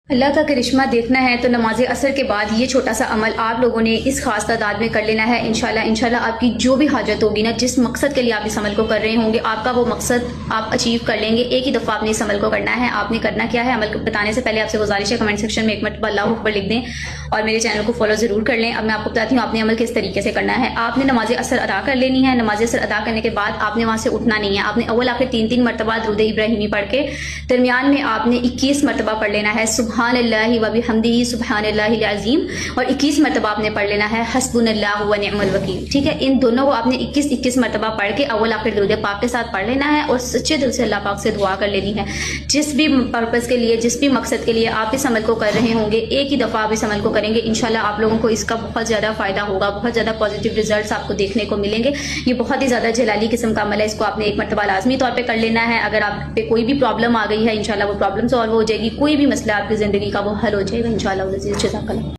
अल्लाह का करिश्मा देखना है तो नमाज असर के बाद ये छोटा सा अमल आप लोगों ने इस खास तादाद में कर लेना है। इंशाल्लाह आपकी जो भी हाजत होगी ना, जिस मकसद के लिए आप इस अमल को कर रहे होंगे, आपका वो मकसद आप अचीव कर लेंगे। एक ही दफ़ा आपने इस अमल को करना है। आपने करना क्या है, अमल बताने से पहले आपसे गुजारिश है कमेंट सेक्शन में एक मरतबा अल्लाहू अकबर लिख दें और मेरे चैनल को फॉलो ज़रूर कर लें। अब मैं आपको बताती हूँ आपने अमल किस तरीके से करना है। आपने नमाज असर अदा कर लेनी है। नमाज असर अदा करने के बाद आपने वहाँ से उठना नहीं है। आपने अव्वल आखिर 3 मरतबा दुरूद इब्राहिमी पढ़ के दरमियान में आपने 21 मरतबा पढ़ लेना है सुबहान अल्लाह व बिहम्दिही सुबहानल्लाहिल अज़ीम, और 21 मरतबा आपने पढ़ लेना है हस्बुनल्लाहु व निअमल वकील। ठीक है, इन दोनों को आपने 21 मरतबा पढ़ के अव्वल आखिर दुरूद पाक के साथ पढ़ लेना है और सच्चे दिल से अल्लाह पाक से दुआ कर लेनी है। जिस भी पर्पज़ के लिए, जिस भी मकसद के लिए आप इस अमल को कर रहे होंगे, एक ही दफ़ा आप इस अमल को करेंगे, इंशाल्लाह आप लोगों को इसका बहुत ज़्यादा फ़ायदा होगा। बहुत ज़्यादा पॉजिटिव रिजल्ट्स आपको देखने को मिलेंगे। ये बहुत ही ज़्यादा जलाली किस्म का अमल है। इसको आपने एक मरतबा लाजमी तौर पर कर लेना है। अगर आप पे कोई भी प्रॉब्लम आ गई है, इंशाल्लाह वो प्रॉब्लम सॉल्व हो जाएगी। कोई भी मसला आपकी ज़िंदगी का वो हल हो जाएगा इंशाल्लाह।